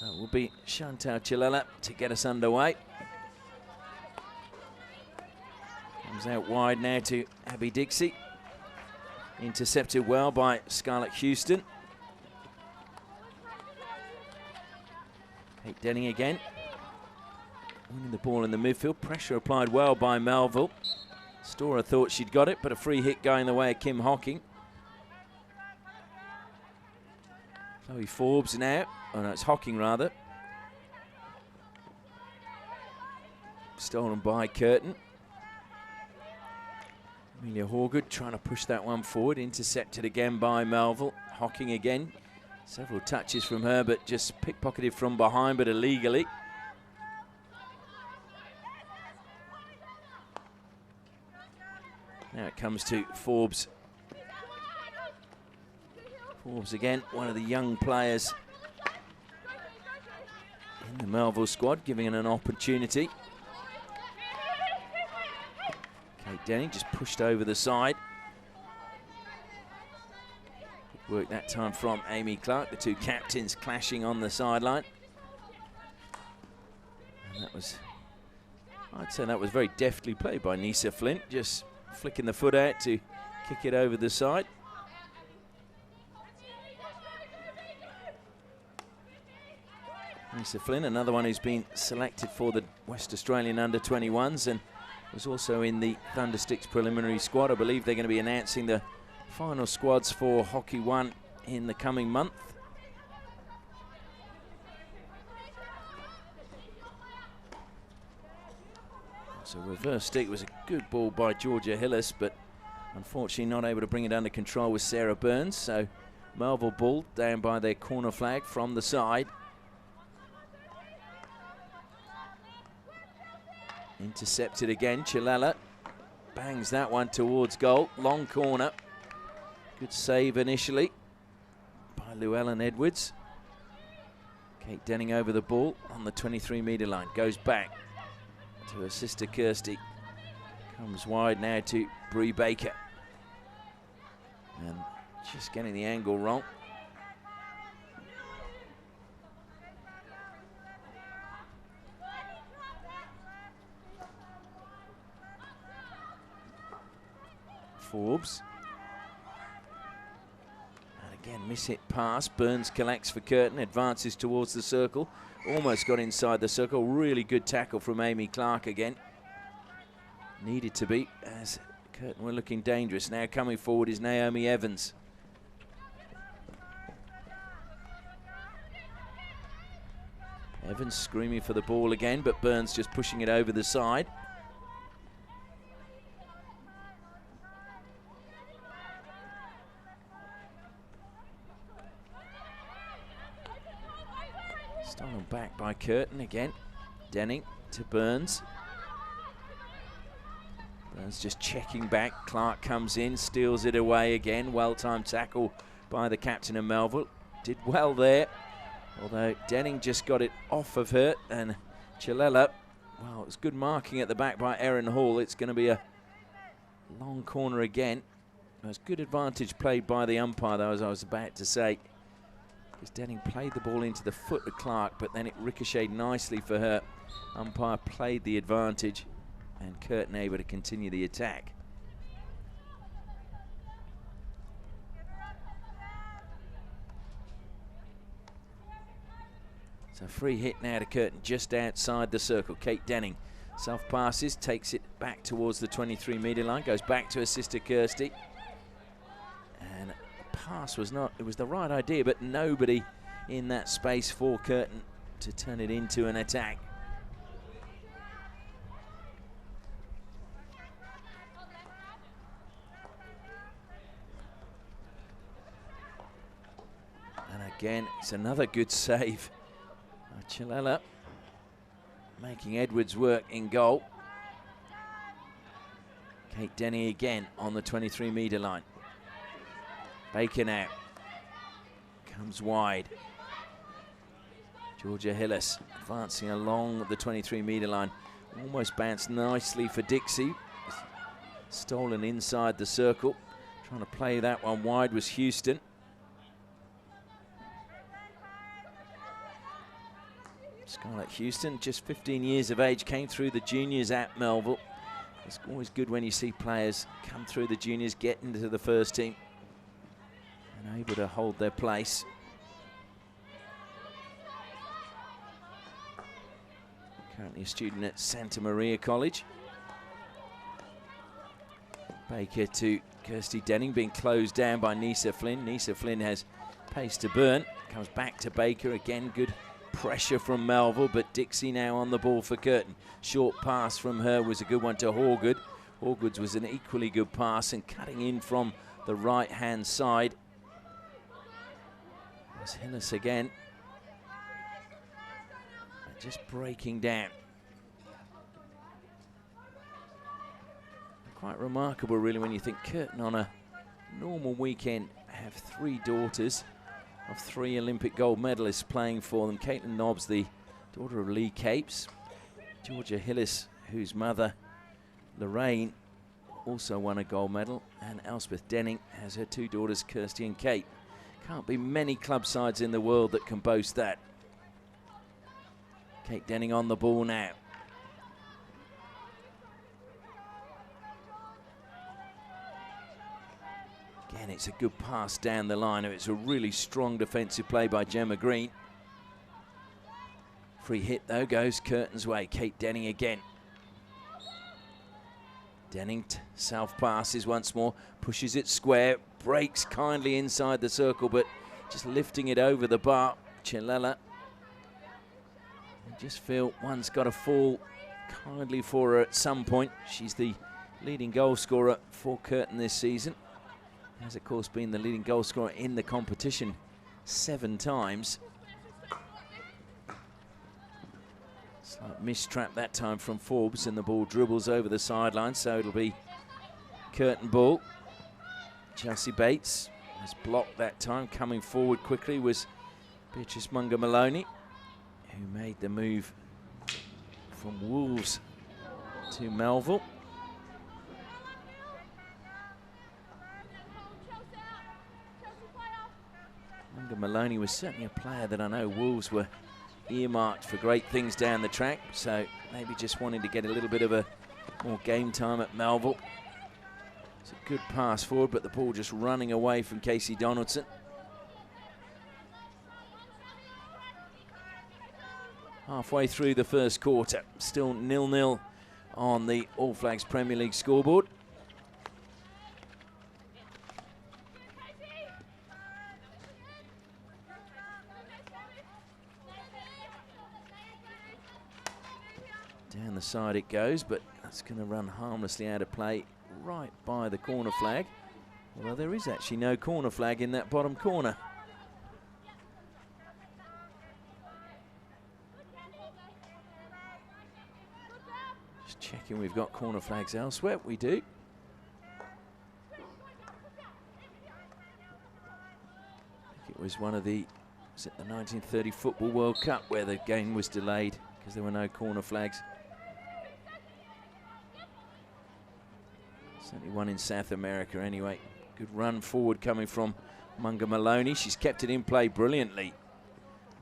So it will be Chantal Chilela to get us underway. Comes out wide now to Abby Dixie. Intercepted well by Scarlett Houston. Kate Denning again. Winning the ball in the midfield. Pressure applied well by Melville. Storer thought she'd got it, but a free hit going the way of Kim Hocking. Chloe Forbes now. Oh no, it's Hocking rather. Stolen by Curtin. Amelia Horgood trying to push that one forward. Intercepted again by Melville. Hocking again. Several touches from her, but just pickpocketed from behind, but illegally. Now it comes to Forbes. Forbes again, one of the young players in the Melville squad, giving it an opportunity. Kate Denning just pushed over the side. Good work that time from Amy Clark, the two captains clashing on the sideline. And that was, I'd say that was very deftly played by Nisa Flint, just flicking the foot out to kick it over the side. Nisa Flynn, another one who's been selected for the West Australian under-21s and was also in the Thundersticks preliminary squad. I believe they're going to be announcing the final squads for Hockey 1 in the coming month. So reverse stick was a good ball by Georgia Hillis, but unfortunately not able to bring it under control with Sarah Burns. So Melville ball down by their corner flag from the side. Intercepted again, Chilela bangs that one towards goal, long corner. Good save initially by Llewellyn Edwards. Kate Denning over the ball on the 23-metre line, goes back to her sister Kirsty. Comes wide now to Bree Baker. And just getting the angle wrong. Forbes. And again, miss-hit pass. Burns collects for Curtin, advances towards the circle. Almost got inside the circle. Really good tackle from Amy Clark again. Needed to be, as Curtin were looking dangerous. Now coming forward is Naomi Evans. Evans screaming for the ball again, but Burns just pushing it over the side. Stolen back by Curtin again. Denning to Burns. Burns just checking back. Clark comes in, steals it away again. Well-timed tackle by the captain of Melville. Did well there, although Denning just got it off of her. And Chilela, well, it was good marking at the back by Erin Hall. It's going to be a long corner again. It was good advantage played by the umpire, though, as I was about to say. Because Denning played the ball into the foot of Clark, but then it ricocheted nicely for her. Umpire played the advantage, and Curtin able to continue the attack. So free hit now to Curtin, just outside the circle. Kate Denning self-passes, takes it back towards the 23-metre line, goes back to her sister Kirsty. And pass was not, it was the right idea, but nobody in that space for Curtin to turn it into an attack. And again, it's another good save. Chilela making Edwards work in goal. Kate Denny again on the 23-metre line. Baker now comes wide. Georgia Hillis advancing along the 23-metre line. Almost bounced nicely for Dixie. Stolen inside the circle. Trying to play that one wide was Houston. Scarlett Houston, just 15 years of age, came through the juniors at Melville. It's always good when you see players come through the juniors, get into the first team, and able to hold their place. Currently a student at Santa Maria College. Baker to Kirsty Denning, being closed down by Nisa Flynn. Nisa Flynn has pace to burn. Comes back to Baker again. Good pressure from Melville, but Dixie now on the ball for Curtin. Short pass from her was a good one to Horgood. Horgood's was an equally good pass, and cutting in from the right-hand side. There's Hillis again. Just breaking down. Quite remarkable, really, when you think Curtin on a normal weekend have 3 daughters of 3 Olympic gold medalists playing for them. Caitlin Nobbs, the daughter of Lee Capes. Georgia Hillis, whose mother, Lorraine, also won a gold medal. And Elspeth Denning has her 2 daughters, Kirsty and Kate. Can't be many club sides in the world that can boast that. Kate Denning on the ball now. Again, it's a good pass down the line. It's a really strong defensive play by Gemma Green. Free hit, though, goes Curtin's way. Kate Denning again. Denning self passes once more, pushes it square, breaks kindly inside the circle, but just lifting it over the bar. Chilela. I just feel one's got to fall kindly for her at some point. She's the leading goal scorer for Curtin this season. Has, of course, been the leading goal scorer in the competition 7 times. Slight mistrap that time from Forbes, and the ball dribbles over the sideline, so it'll be Curtin ball. Chelsea Bates has blocked that time. Coming forward quickly was Beatrice Munga-Maloney, who made the move from Wolves to Melville. Munga-Maloney was certainly a player that I know Wolves were earmarked for great things down the track, so maybe just wanting to get a little bit of a more game time at Melville. It's a good pass forward, but the ball just running away from Casey Donaldson. Halfway through the first quarter, still 0-0 on the All Flags Premier League scoreboard. Down the side it goes, but that's going to run harmlessly out of play right by the corner flag. Although there is actually no corner flag in that bottom corner. Just checking we've got corner flags elsewhere. We do. I think it was one of the, was it the 1930 Football World Cup where the game was delayed because there were no corner flags. Certainly one in South America anyway. Good run forward coming from Munga-Maloney. She's kept it in play brilliantly.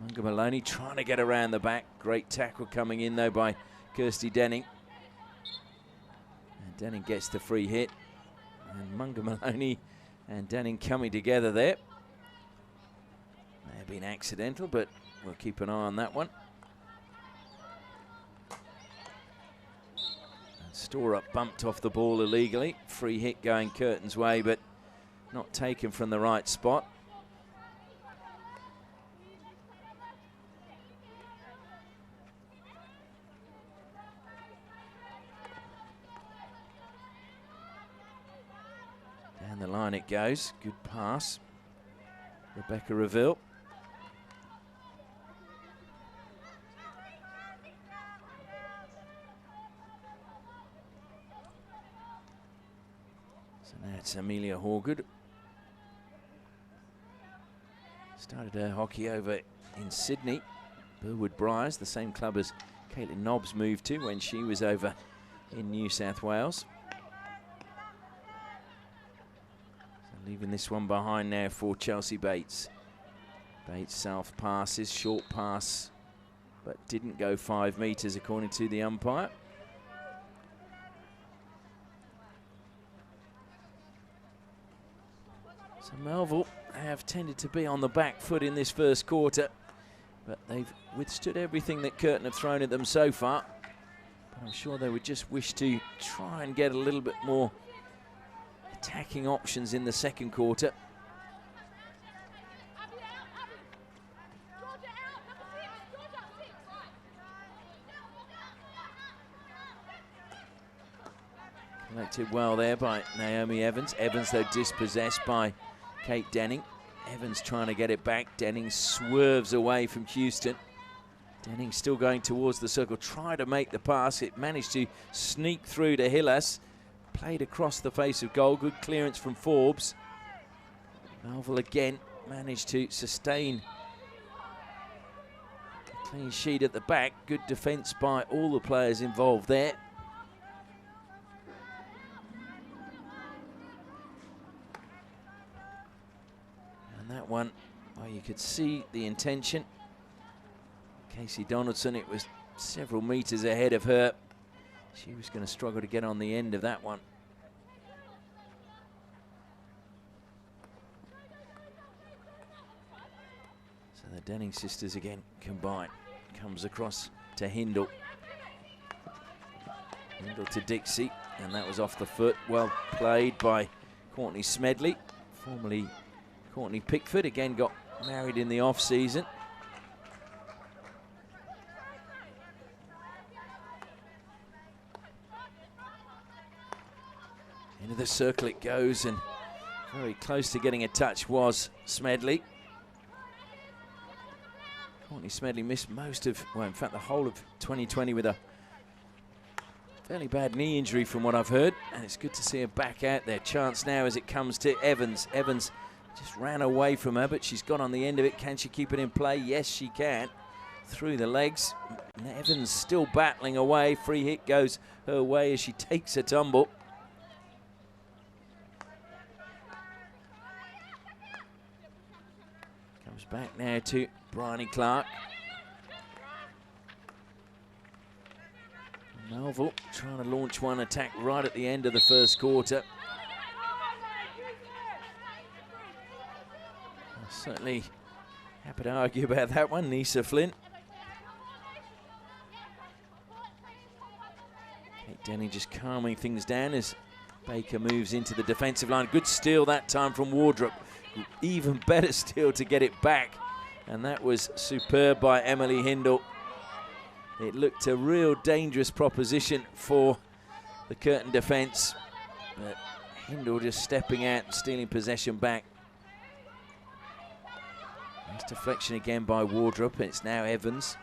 Munga-Maloney trying to get around the back. Great tackle coming in though by Kirsty Denning. And Denning gets the free hit. And Munga-Maloney and Denning coming together there. May have been accidental, but we'll keep an eye on that one. Storer bumped off the ball illegally. Free hit going Curtin's way, but not taken from the right spot. Down the line it goes. Good pass. Rebecca Reville. That's Amelia Horgood. Started her hockey over in Sydney, Burwood Briars, the same club as Caitlin Nobbs moved to when she was over in New South Wales. So leaving this one behind now for Chelsea Bates. Bates self passes, short pass but didn't go 5 meters according to the umpire. So Melville have tended to be on the back foot in this first quarter, but they've withstood everything that Curtin have thrown at them so far. But I'm sure they would just wish to try and get a little bit more attacking options in the second quarter. Collected well there by Naomi Evans. Evans, though, dispossessed by Kate Denning. Evans trying to get it back. Denning swerves away from Houston. Denning still going towards the circle, try to make the pass. It managed to sneak through to Hillas. Played across the face of goal. Good clearance from Forbes. Melville again managed to sustain a clean sheet at the back. Good defence by all the players involved there. That one, well, you could see the intention. Casey Donaldson, it was several meters ahead of her. She was going to struggle to get on the end of that one. So the Denning sisters again combine. Comes across to Hindle. Hindle to Dixie, and that was off the foot. Well played by Courtney Smedley, formerly Courtney Pickford, again got married in the off-season. Into the circle it goes, and very close to getting a touch was Smedley. Courtney Smedley missed most of, well, in fact, the whole of 2020 with a fairly bad knee injury from what I've heard, and it's good to see her back out there. Chance now as it comes to Evans. Evans just ran away from her, but she's got on the end of it. Can she keep it in play? Yes, she can. Through the legs. And Evans still battling away. Free hit goes her way as she takes a tumble. Comes back now to Bryony Clark. Melville trying to launch one attack right at the end of the first quarter. Certainly happy to argue about that one. Nisa Flint. Kate Denning just calming things down as Baker moves into the defensive line. Good steal that time from Wardrop. Even better steal to get it back. And that was superb by Emily Hindle. It looked a real dangerous proposition for the Curtin defence. But Hindle just stepping out and stealing possession back. Nice deflection again by Wardrop, and it's now Evans.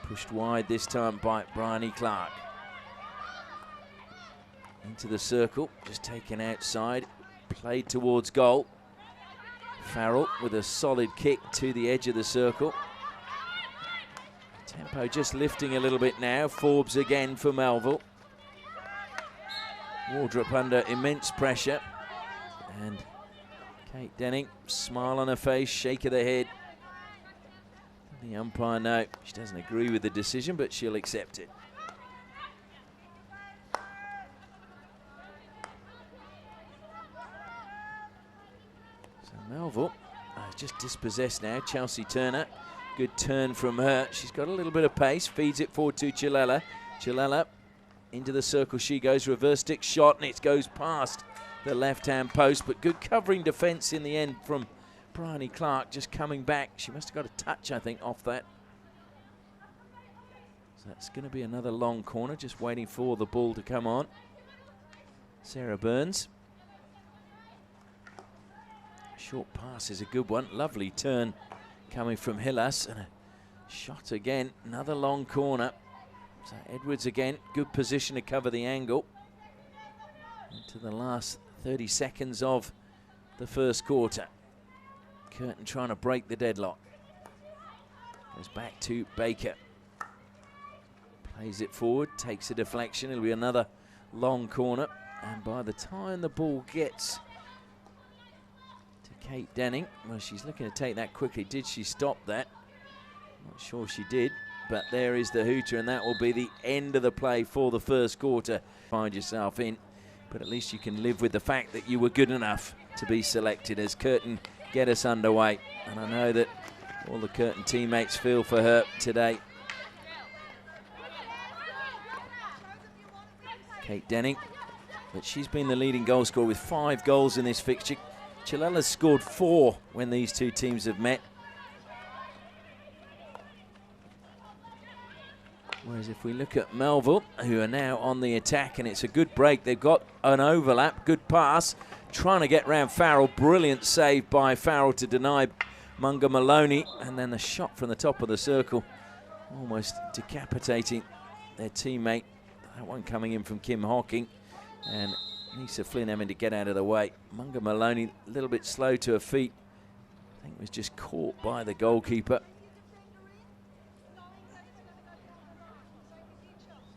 Pushed wide this time by Bryony Clark. Into the circle, just taken outside, played towards goal. Farrell with a solid kick to the edge of the circle. Tempo just lifting a little bit now. Forbes again for Melville. Wardrop under immense pressure, and Kate Denning, smile on her face, shake of the head. The umpire, no, she doesn't agree with the decision, but she'll accept it. So Melville just dispossessed now. Chelsea Turner, good turn from her. She's got a little bit of pace, feeds it forward to Chilella. Chilella into the circle she goes, reverse stick shot, and it goes past the left-hand post, but good covering defence in the end from Bryony Clark, just coming back. She must have got a touch, I think, off that. So that's going to be another long corner, just waiting for the ball to come on. Sarah Burns. Short pass is a good one. Lovely turn coming from Hillas, and a shot again. Another long corner. So Edwards again, good position to cover the angle. Into the last 30 seconds of the first quarter. Curtin trying to break the deadlock. Goes back to Baker. Plays it forward, takes a deflection. It'll be another long corner. And by the time the ball gets to Kate Denning, well, she's looking to take that quickly. Did she stop that? Not sure she did, but there is the hooter, and that will be the end of the play for the first quarter. Find yourself in, but at least you can live with the fact that you were good enough to be selected as Curtin get us underway. And I know that all the Curtin teammates feel for her today. Kate Denning, but she's been the leading goal scorer with 5 goals in this fixture. Chilella's scored 4 when these two teams have met. Whereas if we look at Melville, who are now on the attack, and it's a good break. They've got an overlap, good pass, trying to get round Farrell. Brilliant save by Farrell to deny Munga Maloney, and then the shot from the top of the circle, almost decapitating their teammate. That one coming in from Kim Hocking, and Nisa Flynn having to get out of the way. Munga Maloney a little bit slow to her feet. I think was just caught by the goalkeeper.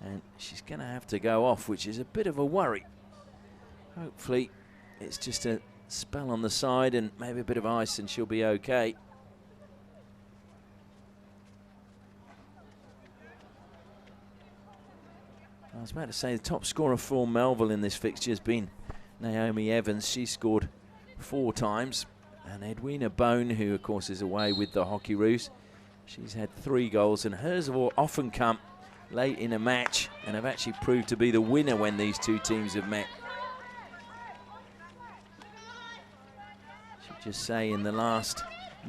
And she's going to have to go off, which is a bit of a worry. Hopefully it's just a spell on the side and maybe a bit of ice and she'll be okay. I was about to say the top scorer for Melville in this fixture has been Naomi Evans. She scored 4 times. And Edwina Bone, who of course is away with the Hockeyroos, she's had 3 goals, and hers have often come late in a match and have actually proved to be the winner when these two teams have met. Should just say in the last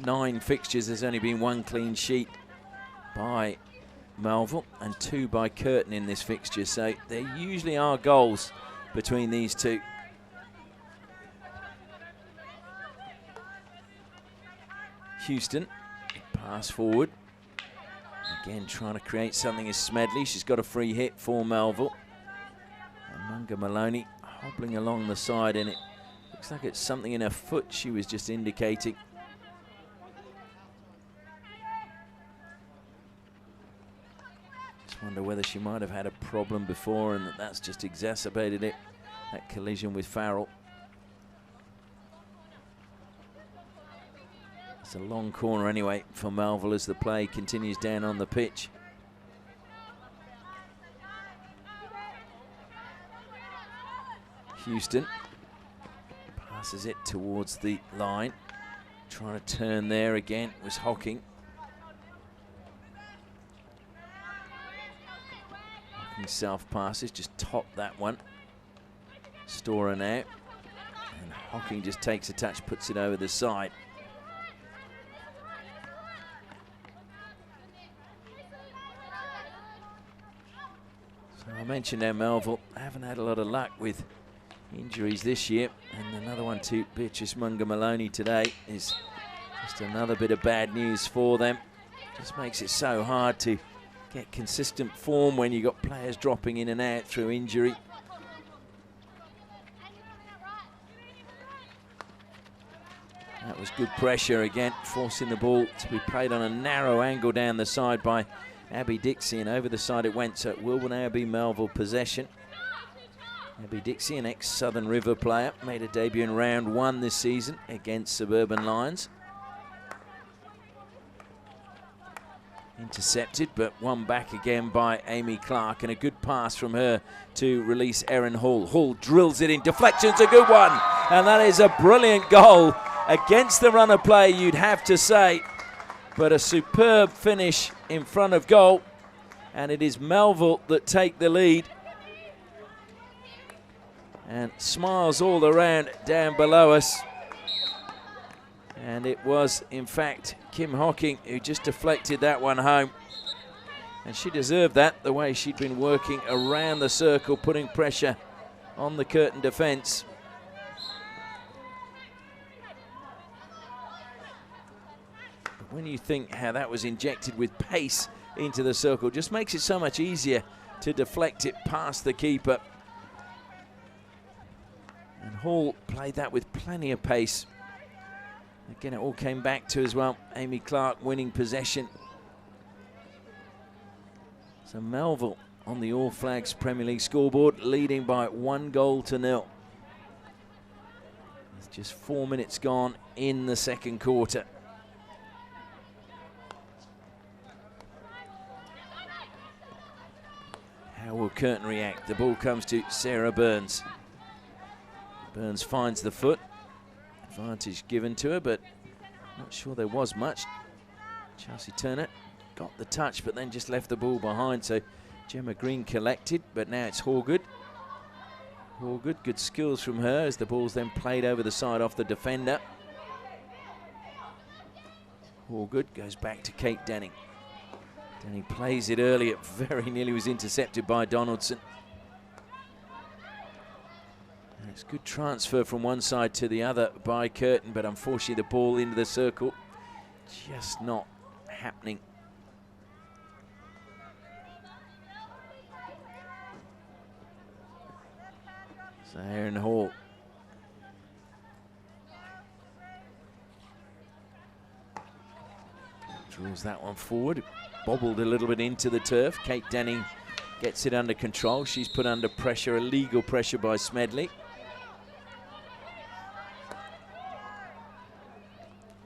9 fixtures there's only been 1 clean sheet by Melville and 2 by Curtin in this fixture, so there usually are goals between these two. Houston, pass forward. Again, trying to create something is Smedley. She's got a free hit for Melville. And Munga Maloney hobbling along the side, and it looks like it's something in her foot she was just indicating. Just wonder whether she might have had a problem before and that's just exacerbated it, that collision with Farrell. It's a long corner anyway for Melville as the play continues down on the pitch. Houston passes it towards the line. Trying to turn there again was Hocking. Hocking self passes, just top that one. Storer now. And Hocking just takes a touch, puts it over the side. I mentioned now Melville haven't had a lot of luck with injuries this year, and another one to Beatrice Munga Maloney today is just another bit of bad news for them. Just makes it so hard to get consistent form when you've got players dropping in and out through injury. That was good pressure again, forcing the ball to be played on a narrow angle down the side by Abby Dixie, and over the side it went, so it will now be Melville possession. Abby Dixie, an ex-Southern River player, made a debut in round 1 this season against Suburban Lions. Intercepted, but won back again by Amy Clark, and a good pass from her to release Erin Hall. Hall drills it in, deflection's a good one, and that is a brilliant goal against the run of play, you'd have to say. But a superb finish in front of goal, and it is Melville that take the lead. And smiles all around down below us. And it was, in fact, Kim Hocking who just deflected that one home. And she deserved that, the way she'd been working around the circle, putting pressure on the Curtin defence. When you think how that was injected with pace into the circle, just makes it so much easier to deflect it past the keeper. And Hall played that with plenty of pace. Again, it all came back to as well Amy Clark winning possession. So Melville on the All Flags Premier League scoreboard, leading by 1-0. With just 4 minutes gone in the second quarter. Curtin react. The ball comes to Sarah Burns. Burns finds the foot. Advantage given to her, but not sure there was much. Chelsea Turner got the touch, but then just left the ball behind. So Gemma Green collected, but now it's Horgood. Horgood, good skills from her as the ball's then played over the side off the defender. Horgood goes back to Kate Denning. Denning plays it early. It very nearly was intercepted by Donaldson. And it's good transfer from one side to the other by Curtin, but unfortunately the ball into the circle just not happening. So Erin Hall draws that one forward. Bobbled a little bit into the turf. Kate Denning gets it under control. She's put under pressure, illegal pressure by Smedley.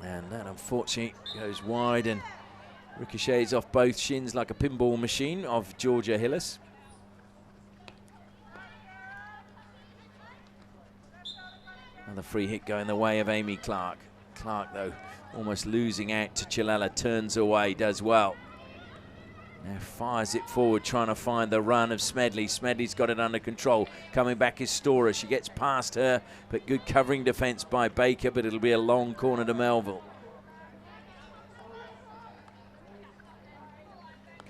And that unfortunately goes wide and ricochets off both shins like a pinball machine of Georgia Hillis. Another free hit going the way of Amy Clark. Clark, though, almost losing out to Chilala, turns away, does well. Now fires it forward, trying to find the run of Smedley. Smedley's got it under control. Coming back is Storer. She gets past her, but good covering defence by Baker, but it'll be a long corner to Melville.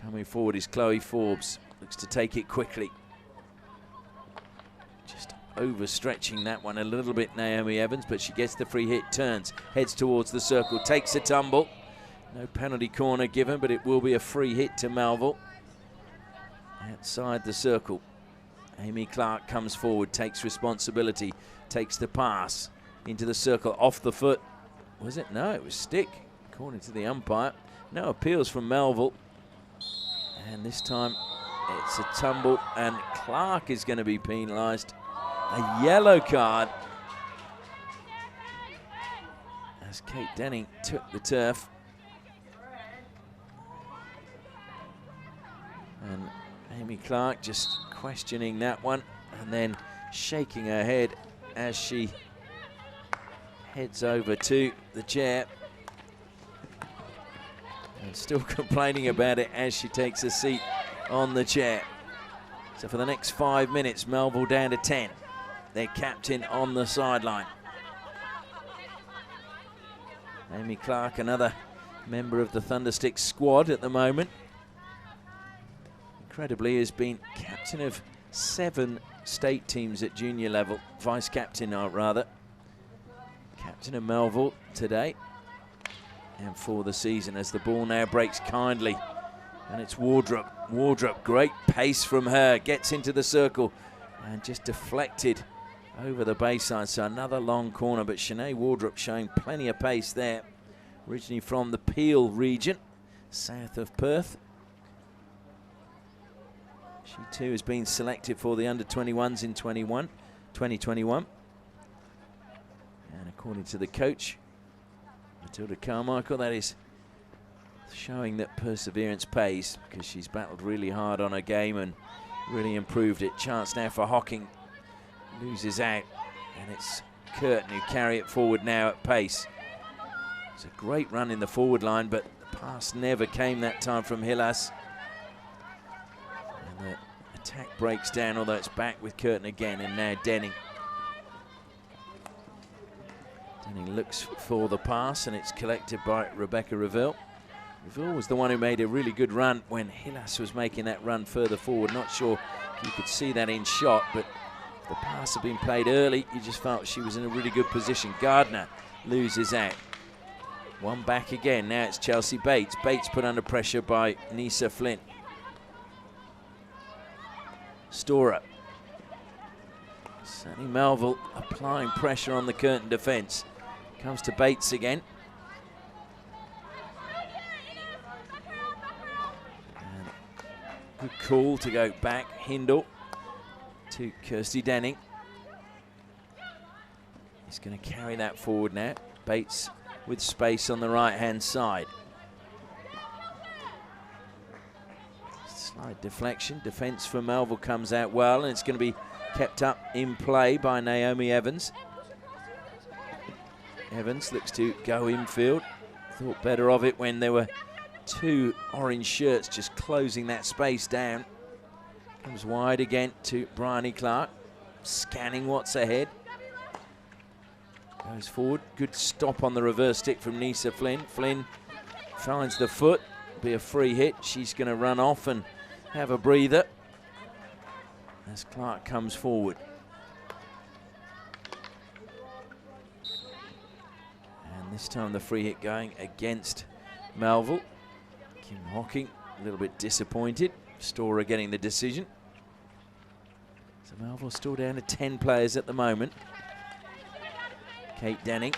Coming forward is Chloe Forbes. Looks to take it quickly. Just overstretching that one a little bit, Naomi Evans, but she gets the free hit, turns, heads towards the circle, takes a tumble. No penalty corner given, but it will be a free hit to Melville. Outside the circle. Amy Clark comes forward, takes responsibility, takes the pass into the circle, off the foot. Was it? No, it was stick, according to the umpire. No appeals from Melville. And this time it's a tumble, and Clark is going to be penalised. A yellow card as Kate Denning took the turf. And Amy Clark just questioning that one and then shaking her head as she heads over to the chair. And still complaining about it as she takes a seat on the chair. So for the next 5 minutes, Melville down to 10. Their captain on the sideline. Amy Clark, another member of the Thunderstick squad at the moment. Incredibly, has been captain of 7 state teams at junior level. Vice captain, rather. Captain of Melville today and for the season, as the ball now breaks kindly. And it's Wardrop. Wardrop, great pace from her. Gets into the circle and just deflected over the baseline. So another long corner, but Shanae Wardrop showing plenty of pace there. Originally from the Peel region, south of Perth. She too has been selected for the under-21s in 2021. And according to the coach, Matilda Carmichael, that is showing that perseverance pays, because she's battled really hard on her game and really improved it. Chance now for Hocking. Loses out, and it's Curtin who carry it forward now at pace. It's a great run in the forward line, but the pass never came that time from Hillas. And the attack breaks down, although it's back with Curtin again, and now Denning. Denning looks for the pass, and it's collected by Rebecca Reville. Reville was the one who made a really good run when Hillas was making that run further forward. Not sure if you could see that in shot, but the pass had been played early. You just felt she was in a really good position. Gardner loses out. One back again. Now it's Chelsea Bates. Bates put under pressure by Nisa Flint. Storer. Sunny Melville applying pressure on the Curtin defence. Comes to Bates again. And good call to go back. Hindle to Kirsty Denning. He's going to carry that forward now. Bates with space on the right-hand side. High deflection, defence for Melville comes out well, and it's going to be kept up in play by Naomi Evans. Evans looks to go infield. Thought better of it when there were two orange shirts just closing that space down. Comes wide again to Bryony Clark, scanning what's ahead. Goes forward, good stop on the reverse stick from Nisa Flynn. Flynn finds the foot, be a free hit. She's going to run off and have a breather as Clark comes forward. And this time the free hit going against Melville. Kim Hocking a little bit disappointed. Storer getting the decision. So Melville still down to 10 players at the moment. Kate Denning.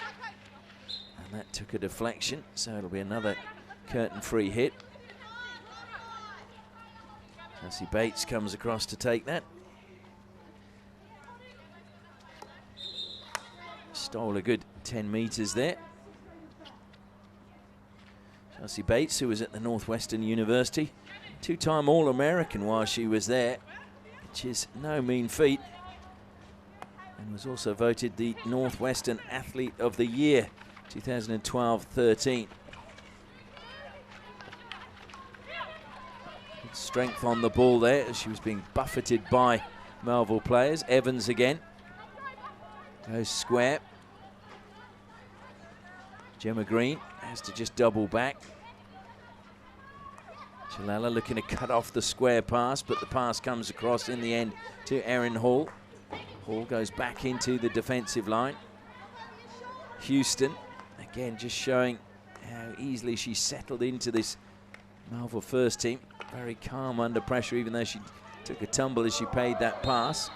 And that took a deflection, so it'll be another Curtin free hit. Chelsea Bates comes across to take that. Stole a good 10 metres there. Chelsea Bates, who was at the Northwestern University, two-time All-American while she was there, which is no mean feat, and was also voted the Northwestern Athlete of the Year, 2012-13. Strength on the ball there as she was being buffeted by Melville players. Evans again. Goes square. Gemma Green has to just double back. Chalala looking to cut off the square pass, but the pass comes across in the end to Erin Hall. Hall goes back into the defensive line. Houston, again, just showing how easily she settled into this Melville first team. Very calm under pressure, even though she took a tumble as she paid that pass.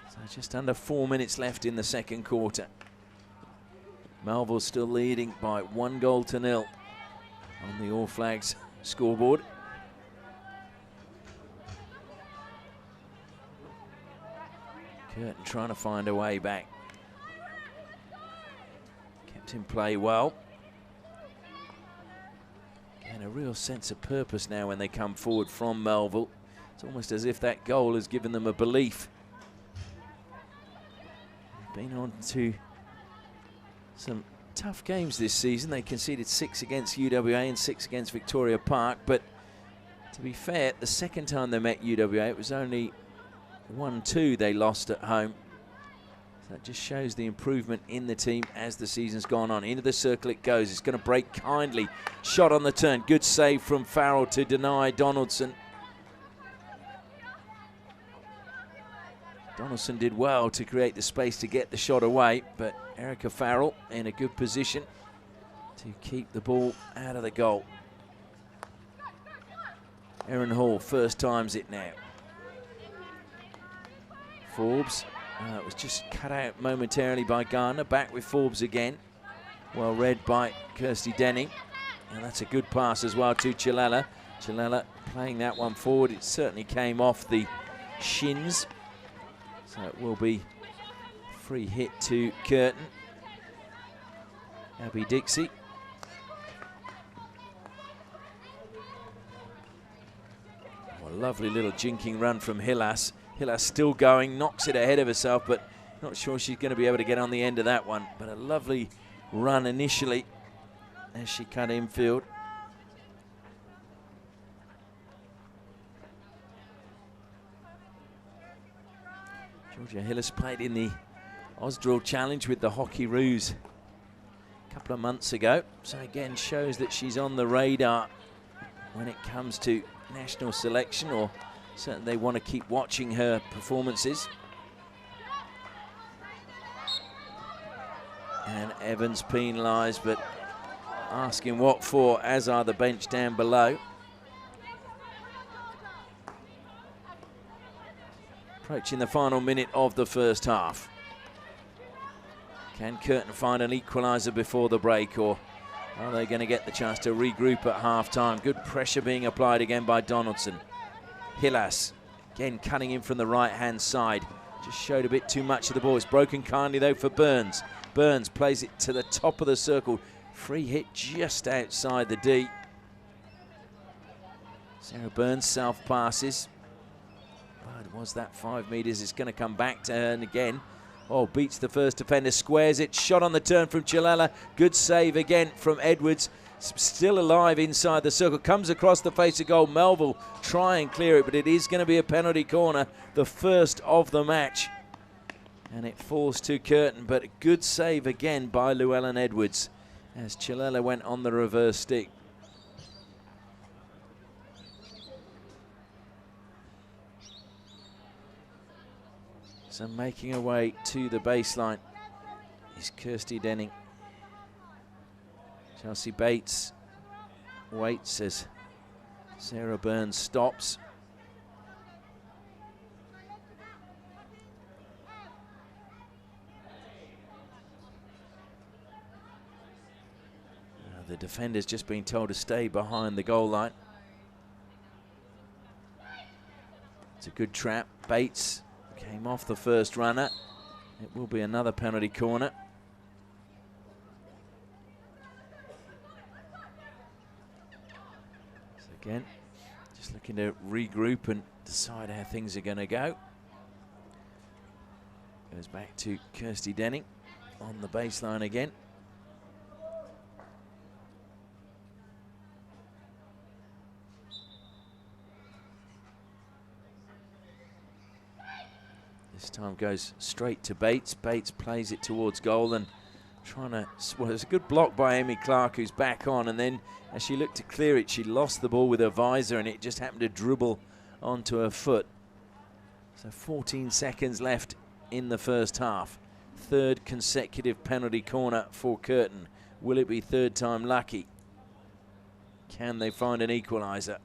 So just under 4 minutes left in the second quarter. Melville still leading by 1-0 on the All Flags scoreboard. Curtin trying to find a way back. Kept in play well. And a real sense of purpose now when they come forward from Melville. It's almost as if that goal has given them a belief. Been on to some tough games this season. They conceded 6 against UWA and 6 against Victoria Park. But to be fair, the second time they met UWA, it was only 1-2 they lost at home. So that just shows the improvement in the team as the season's gone on. Into the circle it goes. It's going to break kindly. Shot on the turn. Good save from Farrell to deny Donaldson. Donaldson did well to create the space to get the shot away, but Erica Farrell in a good position to keep the ball out of the goal. Erin Hall first times it now. Forbes, it was just cut out momentarily by Garner. Back with Forbes again. Well read by Kirsty Denning. And that's a good pass as well to Chalala. Chalala playing that one forward. It certainly came off the shins. So it will be free hit to Curtin. Abby Dixie. Oh, a lovely little jinking run from Hillas. Hillas still going, knocks it ahead of herself, but not sure she's going to be able to get on the end of that one. But a lovely run initially as she cut infield. Georgia Hillis played in the Osdrill Challenge with the Hockey Roos a couple of months ago. So again, shows that she's on the radar when it comes to national selection, or certainly they want to keep watching her performances. And Evans penalised, but asking what for, as are the bench down below. Approaching the final minute of the first half. Can Curtin find an equaliser before the break, or are they going to get the chance to regroup at half-time? Good pressure being applied again by Donaldson. Hillas, again cutting in from the right-hand side. Just showed a bit too much of the ball. It's broken kindly though for Burns. Burns plays it to the top of the circle. Free hit just outside the D. Sarah Burns self passes. But was that 5 meters? It's going to come back to her and again. Oh, beats the first defender, squares it. Shot on the turn from Chilella. Good save again from Edwards. Still alive inside the circle. Comes across the face of goal. Melville try and clear it, but it is going to be a penalty corner. The first of the match. And it falls to Curtin, but a good save again by Llewellyn Edwards as Chilella went on the reverse stick. So making her way to the baseline is Kirsty Denning. Chelsea Bates waits as Sarah Burns stops. The defender's just been told to stay behind the goal line. It's a good trap. Bates came off the first runner. It will be another penalty corner. So again, just looking to regroup and decide how things are going to go. Goes back to Kirsty Denning on the baseline again. This time goes straight to Bates. Bates plays it towards goal and trying to, well, it's a good block by Amy Clark, who's back on, and then as she looked to clear it, she lost the ball with her visor and it just happened to dribble onto her foot. So 14 seconds left in the first half. Third consecutive penalty corner for Curtin. Will it be third time lucky? Can they find an equaliser?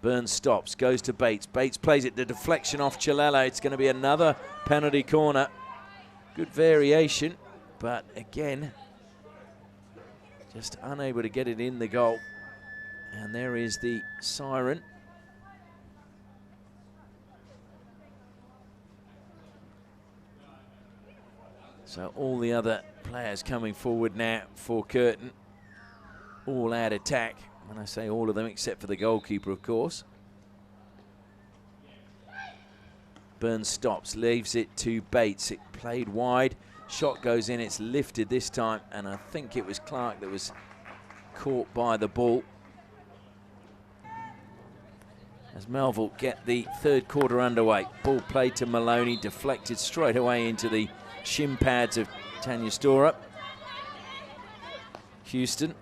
Burns stops, goes to Bates. Bates plays it, the deflection off Chilella. It's going to be another penalty corner. Good variation, but again, just unable to get it in the goal. And there is the siren. So all the other players coming forward now for Curtin. All out attack. When I say all of them, except for the goalkeeper, of course. Burns stops, leaves it to Bates. It played wide. Shot goes in, it's lifted this time, and I think it was Clark that was caught by the ball. As Melville get the third quarter underway. Ball played to Maloney, deflected straight away into the shin pads of Tanya Storup. Houston.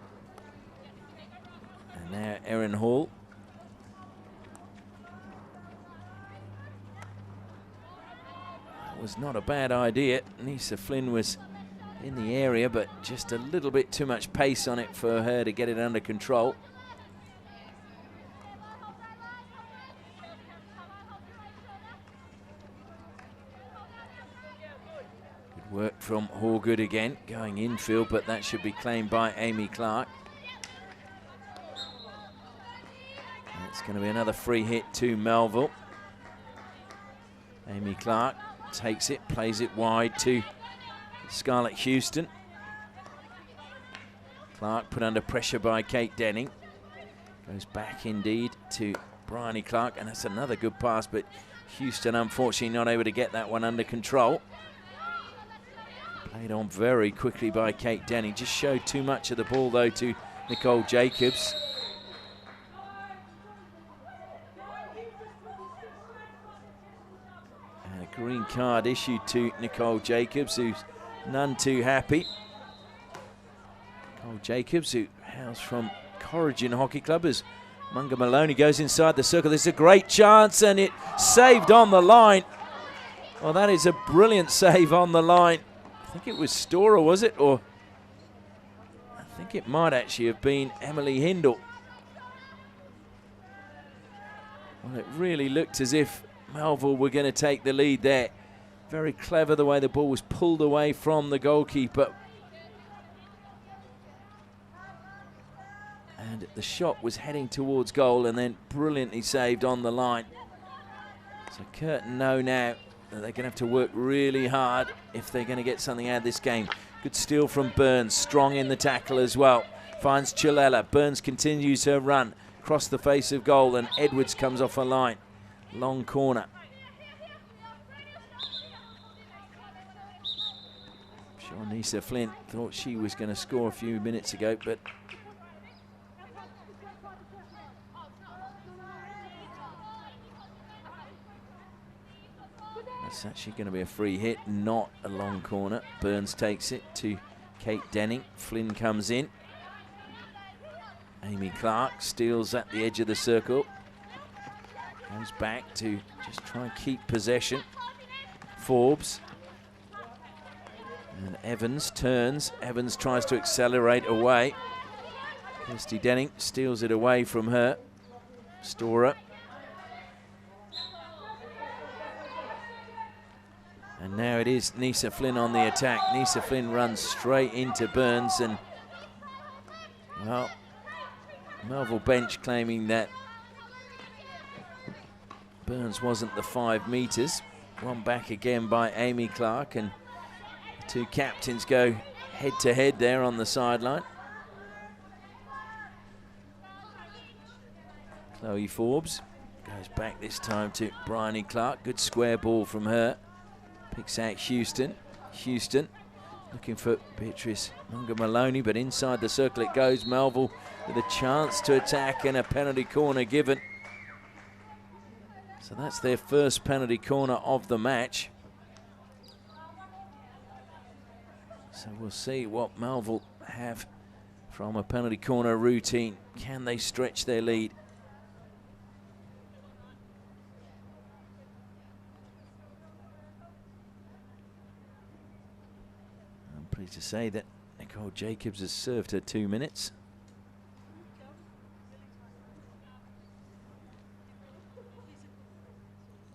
And now Erin Hall. That was not a bad idea. Nisa Flynn was in the area, but just a little bit too much pace on it for her to get it under control. Good work from Horgood again, going infield, but that should be claimed by Amy Clark. And it's going to be another free hit to Melville. Amy Clark takes it, plays it wide to Scarlett Houston. Clark put under pressure by Kate Denning. Goes back indeed to Bryony Clark, and that's another good pass, but Houston unfortunately not able to get that one under control. Played on very quickly by Kate Denning. Just showed too much of the ball though to Nicole Jacobs. And a green card issued to Nicole Jacobs, who's none too happy. Nicole Jacobs, who hails from Corrigan Hockey Club, as Munga Maloney goes inside the circle. There's a great chance, and it saved on the line. Well, that is a brilliant save on the line. I think it was Storer, was it? Or I think it might actually have been Emily Hindle. Well, it really looked as if Melville were going to take the lead there. Very clever the way the ball was pulled away from the goalkeeper. And the shot was heading towards goal and then brilliantly saved on the line. So Curtin know now that they're going to have to work really hard if they're going to get something out of this game. Good steal from Burns, strong in the tackle as well. Finds Chilella. Burns continues her run across the face of goal, and Edwards comes off a line. Long corner. Sure, Nisa Flint thought she was going to score a few minutes ago, but it's actually going to be a free hit, not a long corner. Burns takes it to Kate Denning. Flynn comes in. Amy Clark steals at the edge of the circle. Goes back to just try and keep possession. Forbes. And Evans turns. Evans tries to accelerate away. Kirsty Denning steals it away from her. Storer. And now it is Nisa Flynn on the attack. Nisa Flynn runs straight into Burns, and, well, Melville bench claiming that Burns wasn't the 5 meters. One back again by Amy Clark, and the two captains go head to head there on the sideline. Chloe Forbes goes back this time to Bryony Clark. Good square ball from her. Picks out Houston. Houston looking for Beatrice Munga-Maloney, but inside the circle it goes. Melville with a chance to attack and a penalty corner given. So that's their first penalty corner of the match. So we'll see what Melville have from a penalty corner routine. Can they stretch their lead? Pleased to say that Nicole Jacobs has served her 2 minutes.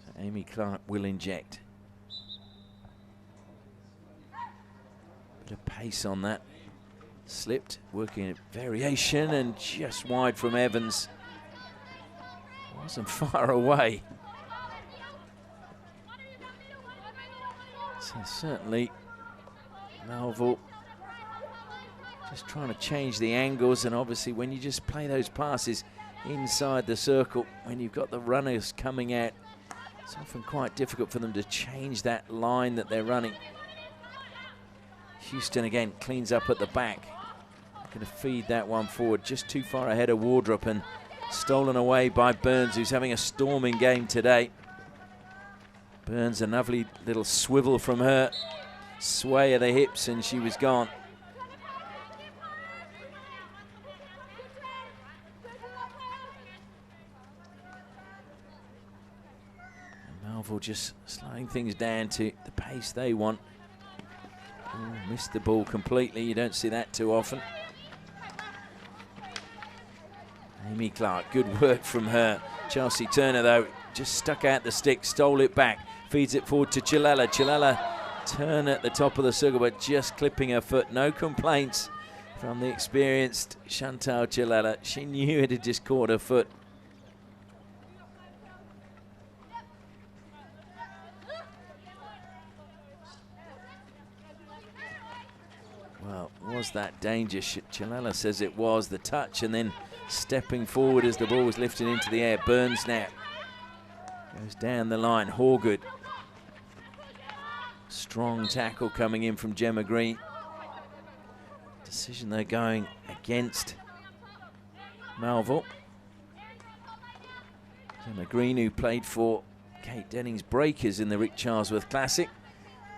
So Amy Clark will inject. Bit of pace on that. Slipped, working a variation, and just wide from Evans. Wasn't far away. So certainly Melville just trying to change the angles, and obviously when you just play those passes inside the circle, when you've got the runners coming out, it's often quite difficult for them to change that line that they're running. Houston again cleans up at the back. Going to feed that one forward, just too far ahead of Wardrop, and stolen away by Burns, who's having a storming game today. Burns, a lovely little swivel from her. Sway of the hips, and she was gone. And Melville just slowing things down to the pace they want. Oh, missed the ball completely. You don't see that too often. Amy Clark, good work from her. Chelsea Turner, though, just stuck out the stick, stole it back, feeds it forward to Chilella. Chilella turn at the top of the circle, but just clipping her foot. No complaints from the experienced Chantal Chilella. She knew it had just caught her foot. Well, was that dangerous? Chilella says it was. The touch and then stepping forward as the ball was lifted into the air. Burns now goes down the line. Horgood. Strong tackle coming in from Gemma Green. Decision they're going against Melville. Gemma Green, who played for Kate Denning's Breakers in the Rick Charlesworth Classic.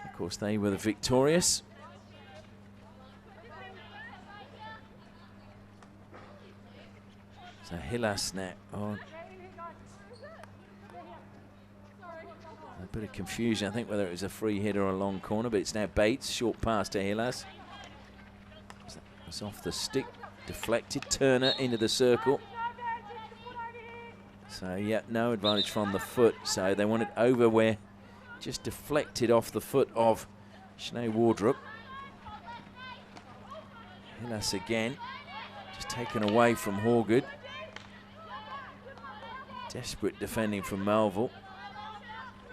Of course, they were the victorious. So Hillas now on. A bit of confusion, I think, whether it was a free hit or a long corner, but it's now Bates, short pass to Hillas. It's off the stick, deflected. Turner into the circle. So, yeah, no advantage from the foot. So they want it over where just deflected off the foot of Sinead Wardrop. Hillas again, just taken away from Horgood. Desperate defending from Melville.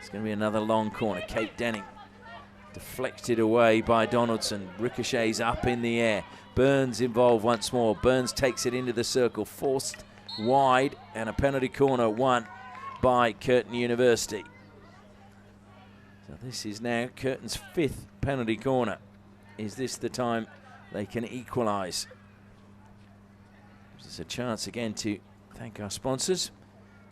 It's going to be another long corner. Kate Denning deflected away by Donaldson. Ricochets up in the air. Burns involved once more. Burns takes it into the circle. Forced wide, and a penalty corner won by Curtin University. So this is now Curtin's 5th penalty corner. Is this the time they can equalise? There's a chance again to thank our sponsors.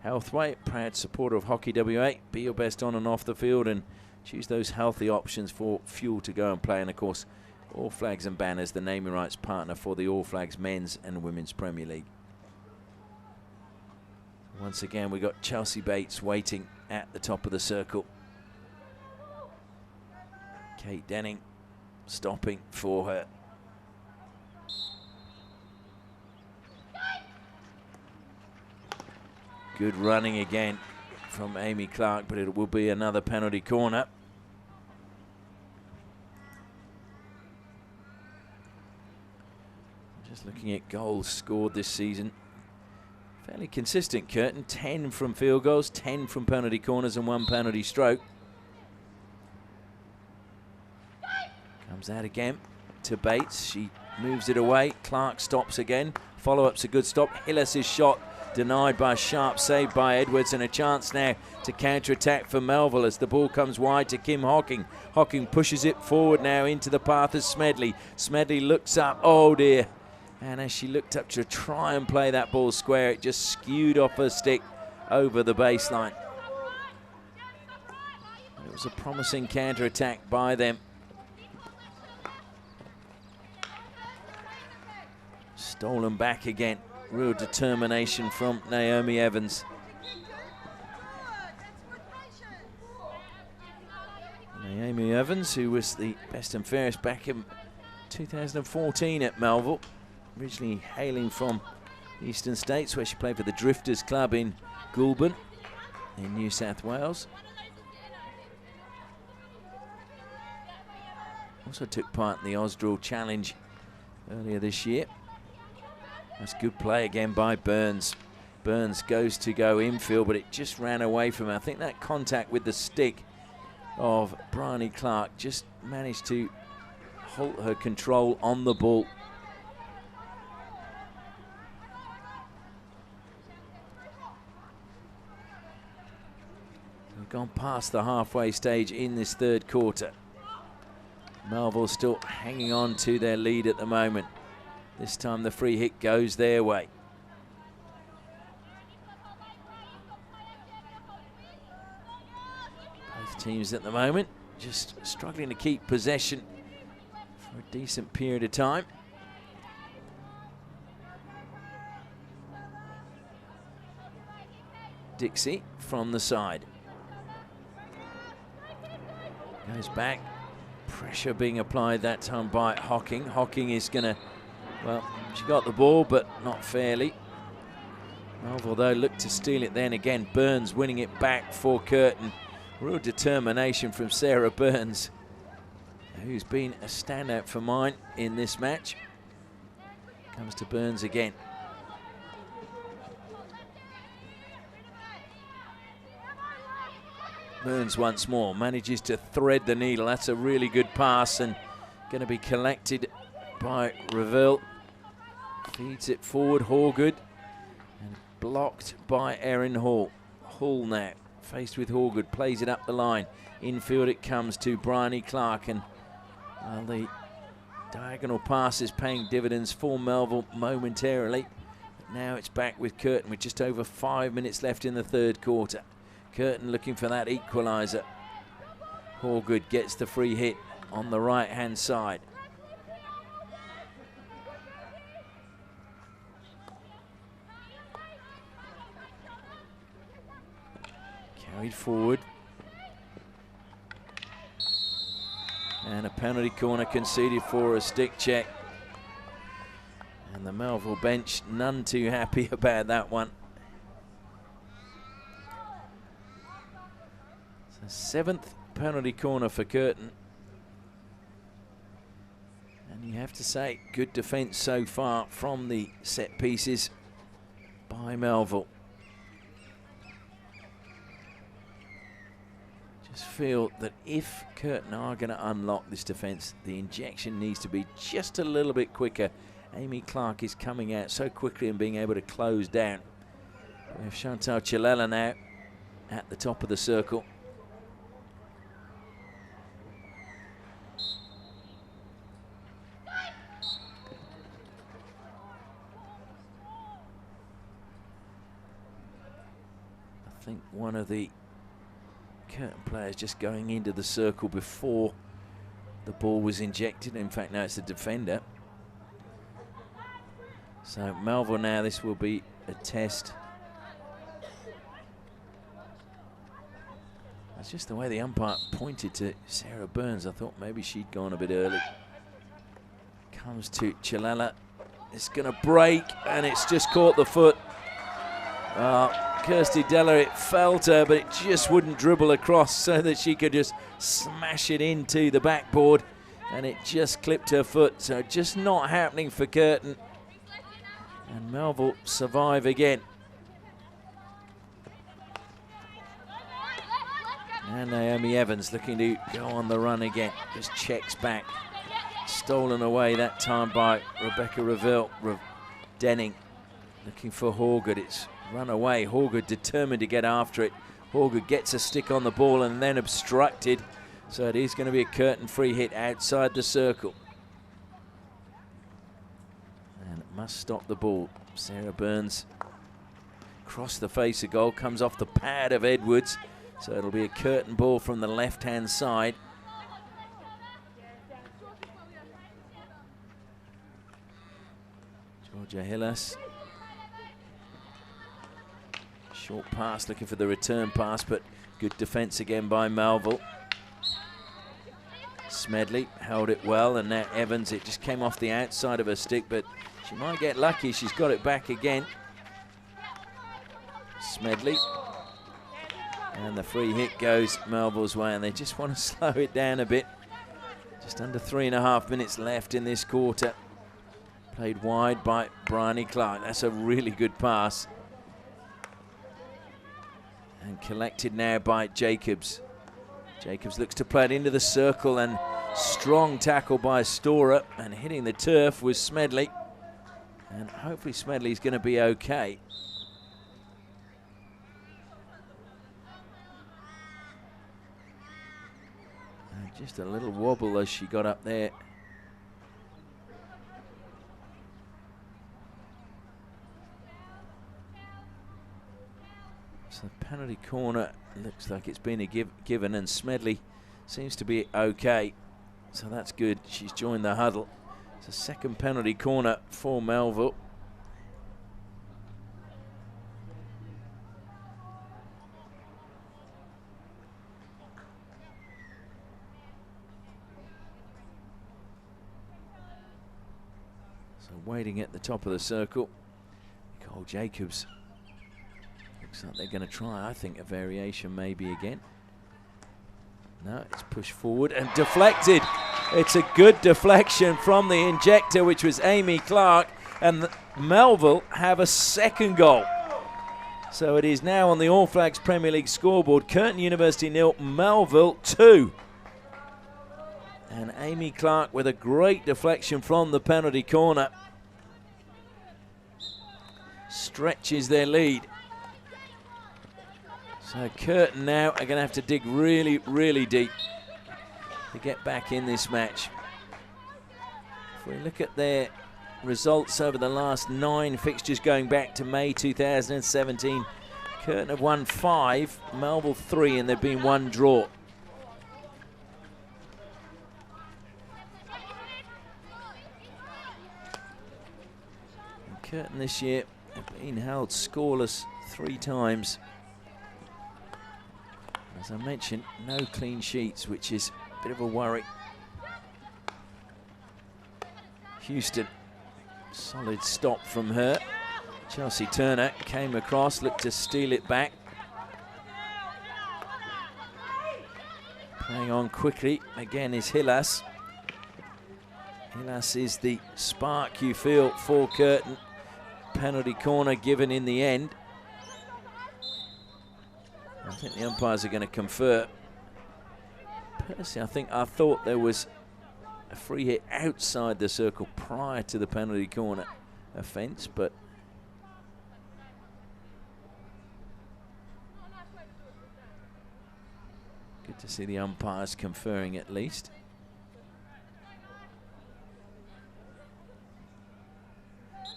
Healthway, proud supporter of Hockey WA. Be your best on and off the field and choose those healthy options for fuel to go and play. And of course, All Flags and Banners, the naming rights partner for the All Flags Men's and Women's Premier League. Once again, we got Chelsea Bates waiting at the top of the circle. Kate Denning stopping for her. Good running again from Amy Clark, but it will be another penalty corner. Just looking at goals scored this season. Fairly consistent, Curtin. 10 from field goals, 10 from penalty corners and 1 penalty stroke. Comes out again to Bates. She moves it away. Clark stops again. Follow-up's a good stop. Hillis' shot denied by a sharp save by Edwards, and a chance now to counter-attack for Melville as the ball comes wide to Kim Hocking. Hocking pushes it forward now into the path of Smedley. Smedley looks up. Oh dear. And as she looked up to try and play that ball square, it just skewed off her stick over the baseline. It was a promising counter-attack by them. Stolen back again. Real determination from Naomi Evans. Naomi Evans, who was the best and fairest back in 2014 at Melville, originally hailing from the Eastern States, where she played for the Drifters Club in Goulburn in New South Wales. Also took part in the Osdrill Challenge earlier this year. That's good play again by Burns. Burns goes to go infield, but it just ran away from her. I think that contact with the stick of Bryony Clark just managed to halt her control on the ball. We've gone past the halfway stage in this third quarter. Melville still hanging on to their lead at the moment. This time the free hit goes their way. Both teams at the moment just struggling to keep possession for a decent period of time. Dixie from the side. Goes back. Pressure being applied that time by Hocking. Hocking is going to, well, she got the ball, but not fairly. Melville, though, looked to steal it then again. Burns winning it back for Curtin. Real determination from Sarah Burns, who's been a standout for mine in this match. Comes to Burns again. Burns once more manages to thread the needle. That's a really good pass and going to be collected by Reville. Feeds it forward, Horgood, and blocked by Erin Hall. Hall now faced with Horgood, plays it up the line. Infield it comes to Bryony Clark, and the diagonal pass is paying dividends for Melville momentarily. But now it's back with Curtin with just over 5 minutes left in the third quarter. Curtin looking for that equaliser. Horgood gets the free hit on the right-hand side. Carried forward. And a penalty corner conceded for a stick check. And the Melville bench none too happy about that one. Seventh penalty corner for Curtin. And you have to say, good defence so far from the set pieces by Melville. just feel that if Curtin are going to unlock this defence, the injection needs to be just a little bit quicker. Amy Clark is coming out so quickly and being able to close down. We have Chantal Chilela now at the top of the circle. I think one of the Curtin players just going into the circle before the ball was injected. In fact, now it's the defender. So Melville now, this will be a test. That's just the way the umpire pointed to Sarah Burns. I thought maybe she'd gone a bit early. Comes to Chilela. It's going to break, and it's just caught the foot. Kirsty Deller, it felt her, but it just wouldn't dribble across so that she could just smash it into the backboard, and it just clipped her foot. So just not happening for Curtin. And Melville survive again. And Naomi Evans looking to go on the run again. Just checks back. Stolen away that time by Rebecca Reville. Denning looking for Horgood. It's run away. Horgood determined to get after it. Horgood gets a stick on the ball and then obstructed. So it is going to be a Curtin free hit outside the circle. And it must stop the ball. Sarah Burns across the face of goal. Comes off the pad of Edwards. So it'll be a Curtin ball from the left-hand side. Georgia Hillis. Short pass, looking for the return pass, but good defence again by Melville. Smedley held it well, and now Evans, it just came off the outside of her stick, but she might get lucky. She's got it back again. Smedley. And the free hit goes Melville's way, and they just want to slow it down a bit. Just under 3.5 minutes left in this quarter. Played wide by Bryony Clark. That's a really good pass. And collected now by Jacobs. Jacobs looks to play it into the circle, and strong tackle by Storer, and hitting the turf was Smedley. And hopefully Smedley's going to be okay. Just a little wobble as she got up there. So the penalty corner looks like it's been given, and Smedley seems to be okay. So that's good. She's joined the huddle. It's a second penalty corner for Melville. Waiting at the top of the circle. Nicole Jacobs. Looks like they're going to try, I think, a variation maybe again. No, it's pushed forward and deflected. It's a good deflection from the injector, which was Amy Clark, and Melville have a second goal. So it is now on the All Flags Premier League scoreboard. Curtin University 0, Melville 2. And Amy Clark with a great deflection from the penalty corner stretches their lead. So Curtin now are going to have to dig really, really deep to get back in this match. If we look at their results over the last 9 fixtures going back to May 2017, Curtin have won 5, Melville 3, and there've been 1 draw. And Curtin this year have been held scoreless 3 times. As I mentioned, no clean sheets, which is a bit of a worry. Houston, solid stop from her. Chelsea Turner came across, looked to steal it back. Playing on quickly, again is Hillas. Hillas is the spark you feel for Curtin. Penalty corner given in the end. I think the umpires are going to confer. Personally, I thought there was a free hit outside the circle prior to the penalty corner offence, but good to see the umpires conferring at least.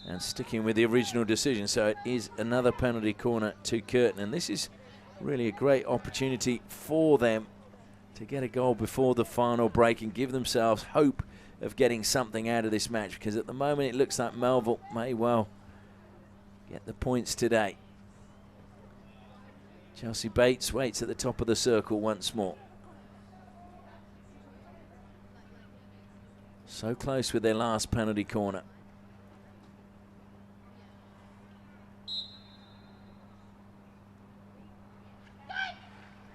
And sticking with the original decision, so it is another penalty corner to Curtin, and this is really a great opportunity for them to get a goal before the final break and give themselves hope of getting something out of this match, because at the moment it looks like Melville may well get the points today. Chelsea Bates waits at the top of the circle once more. So close with their last penalty corner.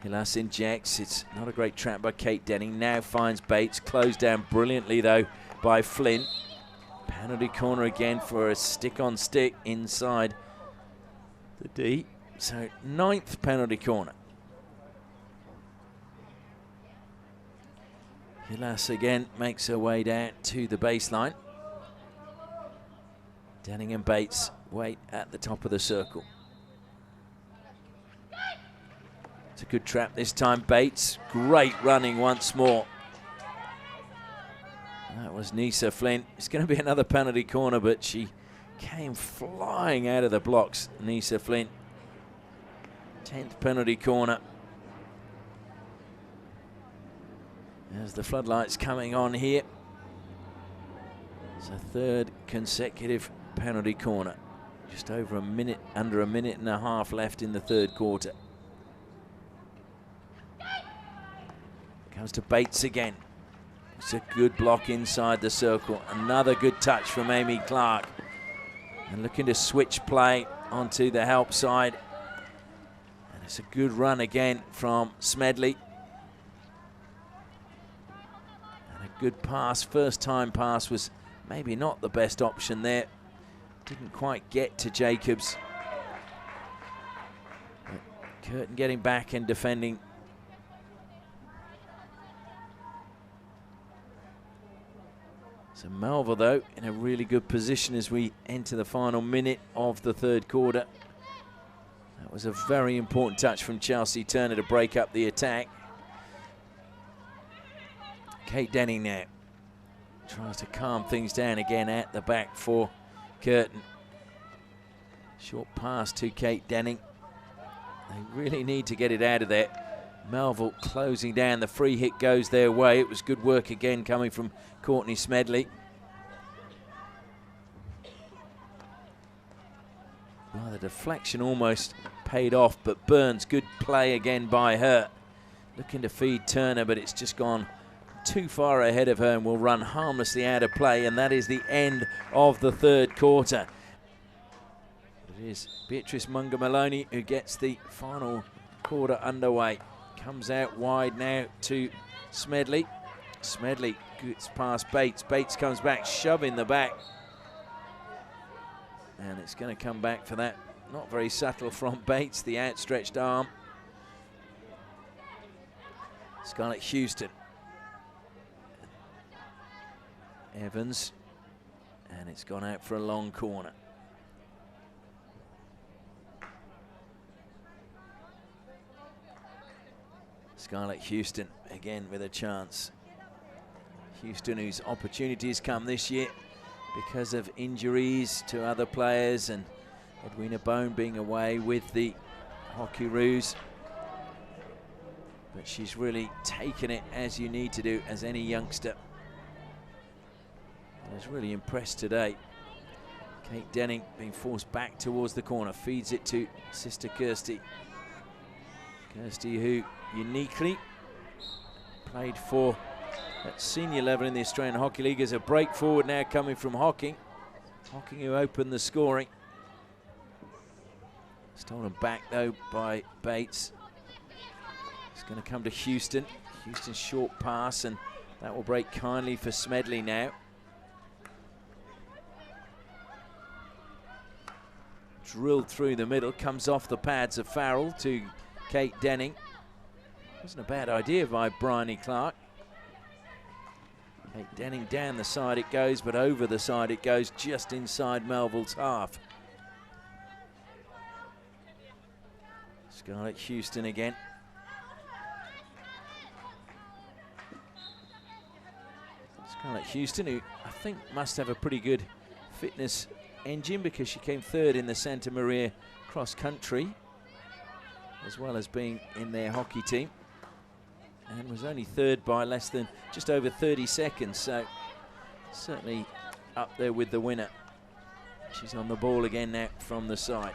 Hilas injects. It's not a great trap by Kate Denning. Now finds Bates. Closed down brilliantly, though, by Flynn. Penalty corner again for a stick-on-stick inside the D. So 9th penalty corner. Hilas again makes her way down to the baseline. Denning and Bates wait at the top of the circle. It's a good trap this time. Bates, great running once more. That was Nisa Flynn. It's going to be another penalty corner, but she came flying out of the blocks, Nisa Flynn. 10th penalty corner. There's the floodlights coming on here. It's a 3rd consecutive penalty corner. Just over a minute, under a minute and a half left in the 3rd quarter. Comes to Bates again. It's a good block inside the circle. Another good touch from Amy Clark. And looking to switch play onto the help side. And it's a good run again from Smedley. And a good pass. First time pass was maybe not the best option there. Didn't quite get to Jacobs. But Curtin getting back and defending. So Melville, though, in a really good position as we enter the final minute of the 3rd quarter. That was a very important touch from Chelsea Turner to break up the attack. Kate Denning now tries to calm things down again at the back for Curtin. Short pass to Kate Denning. They really need to get it out of there. Melville closing down. The free hit goes their way. It was good work again coming from Courtney Smedley. Well, the deflection almost paid off, but Burns, good play again by her. Looking to feed Turner, but it's just gone too far ahead of her and will run harmlessly out of play, and that is the end of the 3rd quarter. It is Beatrice Munga-Maloney who gets the final quarter underway. Comes out wide now to Smedley. Smedley gets past Bates. Bates comes back, shoving the back. And it's going to come back for that. Not very subtle from Bates, the outstretched arm. Scarlett Houston. Evans. And it's gone out for a long corner. Scarlett Houston again with a chance. Houston, whose opportunities come this year because of injuries to other players, and Edwina Bone being away with the Hockeyroos. But she's really taken it as you need to do as any youngster. And has really impressed today. Kate Denning being forced back towards the corner, feeds it to sister Kirsty. Kirsty, who uniquely played for at senior level in the Australian Hockey League, as a break forward now coming from Hocking. Hocking, who opened the scoring. Stolen back though by Bates. It's going to come to Houston. Houston's short pass, and that will break kindly for Smedley now. Drilled through the middle, comes off the pads of Farrell to Kate Denning. Wasn't a bad idea by Bryony Clark. Kate Denning down the side it goes, but over the side it goes, just inside Melville's half. Scarlett Houston again. Scarlett Houston, who I think must have a pretty good fitness engine because she came third in the Santa Maria cross country, as well as being in their hockey team, and was only third by less than just over 30 seconds, so certainly up there with the winner. She's on the ball again now from the side.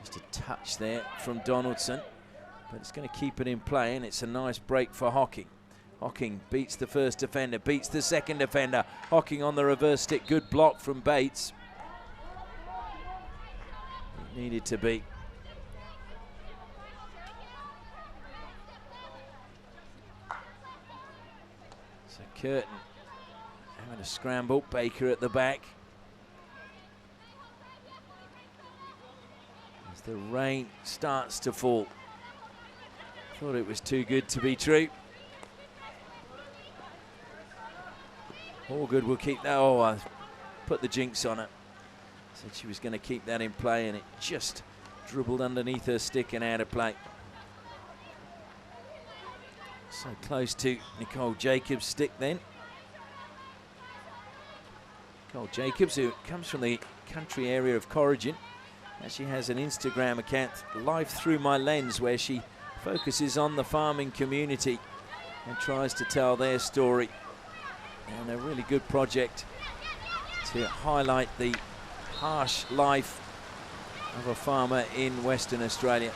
Just a touch there from Donaldson, but it's going to keep it in play, and it's a nice break for Hocking. Hocking beats the first defender, beats the second defender. Hocking on the reverse stick, good block from Bates. It needed to be. So Curtin having a scramble, Baker at the back. As the rain starts to fall. Thought it was too good to be true. Allgood will keep that. Oh, I put the jinx on it. Said she was going to keep that in play, and it just dribbled underneath her stick and out of play. So close to Nicole Jacobs' stick then. Nicole Jacobs, who comes from the country area of Corrigan, actually has an Instagram account, Life Through My Lens, where she focuses on the farming community and tries to tell their story. And a really good project to highlight the harsh life of a farmer in Western Australia.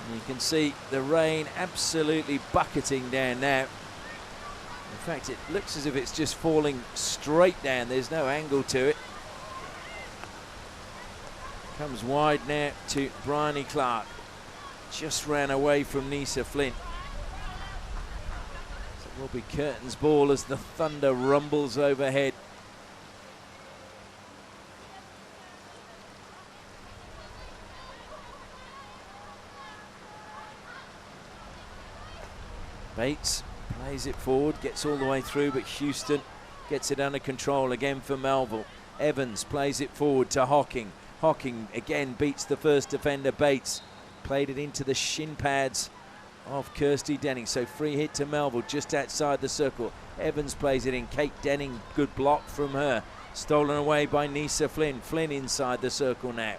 And you can see the rain absolutely bucketing down now. In fact, it looks as if it's just falling straight down. There's no angle to it. Comes wide now to Bryony Clark. Just ran away from Nisa Flynn. Will be Curtin's ball as the thunder rumbles overhead. Bates plays it forward, gets all the way through, but Houston gets it under control again for Melville. Evans plays it forward to Hocking. Hocking again beats the first defender, Bates. Played it into the shin pads of Kirsty Denning, so free hit to Melville just outside the circle. Evans plays it in, Kate Denning, good block from her. Stolen away by Nisa Flynn. Flynn inside the circle now.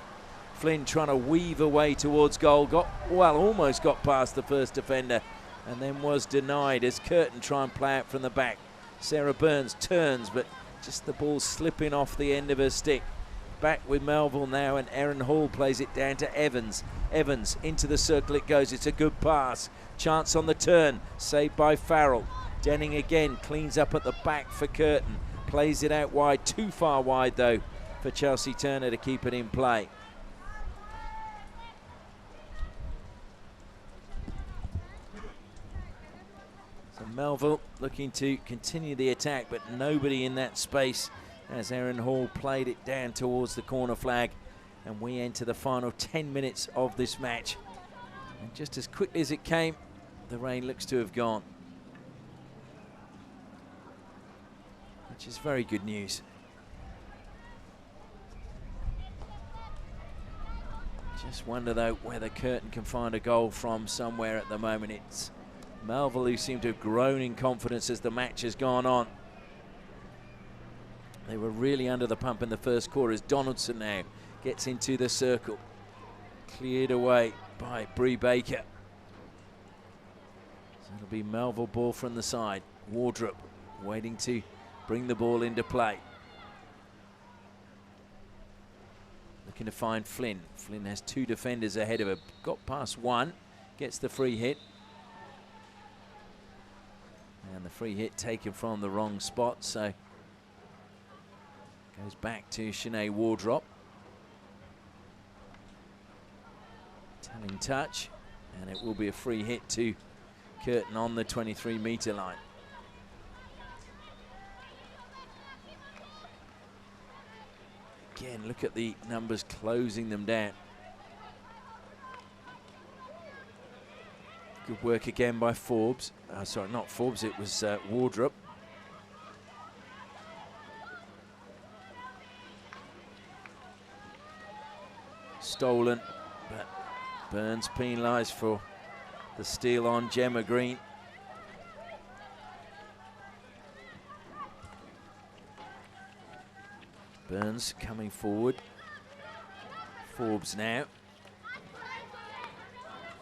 Flynn trying to weave away towards goal, almost got past the first defender and then was denied as Curtin try and play it from the back. Sarah Burns turns, but just the ball slipping off the end of her stick. Back with Melville now, and Erin Hall plays it down to Evans. Evans into the circle it goes. It's a good pass. Chance on the turn. Saved by Farrell. Denning again cleans up at the back for Curtin. Plays it out wide. Too far wide though for Chelsea Turner to keep it in play. So Melville looking to continue the attack, but nobody in that space as Erin Hall played it down towards the corner flag, and we enter the final 10 minutes of this match. And just as quickly as it came, the rain looks to have gone, which is very good news. Just wonder though whether Curtin can find a goal from somewhere at the moment. It's Melville who seem to have grown in confidence as the match has gone on. They were really under the pump in the first quarter as Donaldson now gets into the circle. Cleared away by Bree Baker. So it'll be Melville ball from the side. Wardrop waiting to bring the ball into play. Looking to find Flynn. Flynn has two defenders ahead of her. Got past one, gets the free hit. And the free hit taken from the wrong spot, so goes back to Sinead Wardrop. Telling touch, and it will be a free hit to Curtin on the 23-metre line. Again, look at the numbers closing them down. Good work again by Forbes. Sorry, not Forbes, it was Wardrop. Stolen, but Burns penalised for the steal on Gemma Green. Burns coming forward. Forbes now.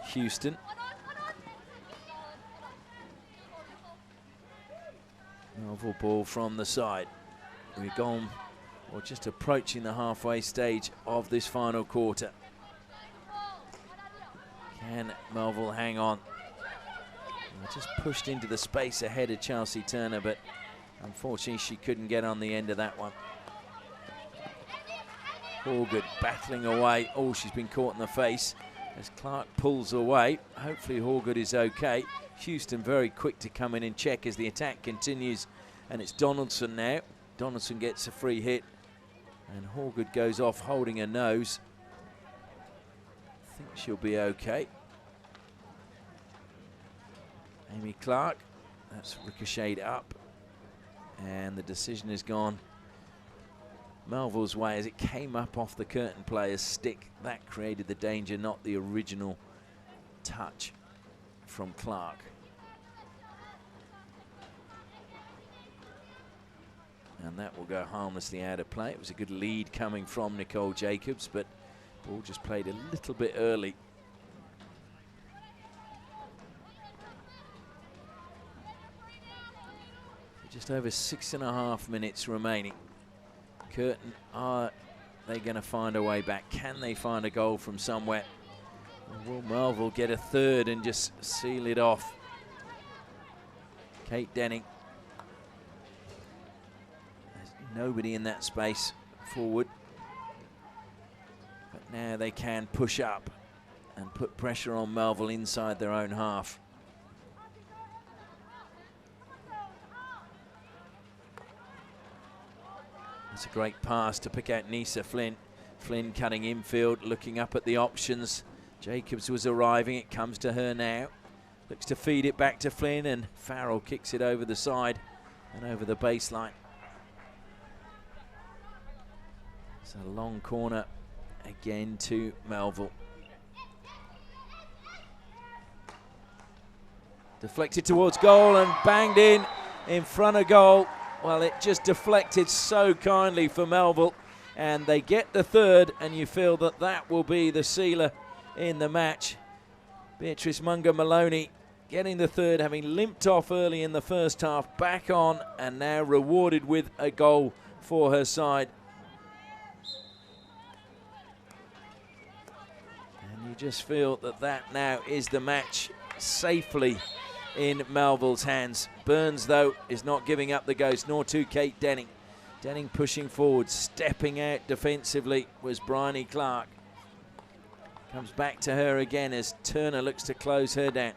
Houston. Melville ball from the side. We've gone, or just approaching the halfway stage of this final quarter. Can Melville hang on? Just pushed into the space ahead of Chelsea Turner, but unfortunately she couldn't get on the end of that one. Horgood battling away. Oh, she's been caught in the face as Clark pulls away. Hopefully Horgood is okay. Houston very quick to come in and check as the attack continues, and it's Donaldson now. Donaldson gets a free hit, and Horgood goes off holding her nose. I think she'll be okay. Amy Clark, that's ricocheted up, and the decision has gone Melville's way as it came up off the curtain player's stick. That created the danger, not the original touch from Clark. And that will go harmlessly out of play. It was a good lead coming from Nicole Jacobs, but ball just played a little bit early. Just over 6.5 minutes remaining. Curtin, are they going to find a way back? Can they find a goal from somewhere? Or will Melville get a third and just seal it off? Kate Denning. There's nobody in that space forward. But now they can push up and put pressure on Melville inside their own half. It's a great pass to pick out Nisa Flynn. Flynn cutting infield, looking up at the options. Jacobs was arriving, it comes to her now. Looks to feed it back to Flynn, and Farrell kicks it over the side and over the baseline. It's a long corner again to Melville. Deflected towards goal and banged in front of goal. Well, it just deflected so kindly for Melville, and they get the third, and you feel that that will be the sealer in the match. Beatrice Munga-Maloney getting the third, having limped off early in the first half, back on, and now rewarded with a goal for her side. And you just feel that that now is the match safely in Melville's hands. Burns, though, is not giving up the ghost, nor to Kate Denning. Denning pushing forward, stepping out defensively was Bryony Clark. Comes back to her again as Turner looks to close her down.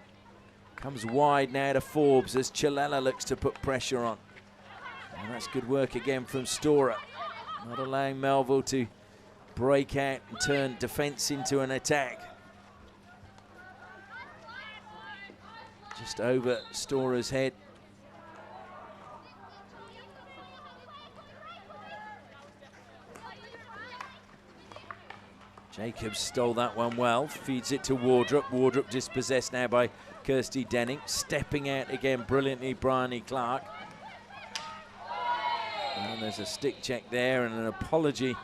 Comes wide now to Forbes as Chilella looks to put pressure on. And that's good work again from Storer. Not allowing Melville to break out and turn defence into an attack. Just over Storer's head. Jacobs stole that one well, feeds it to Wardrop. Wardrop dispossessed now by Kirsty Denning. Stepping out again brilliantly, Bryony Clark. And there's a stick check there and an apology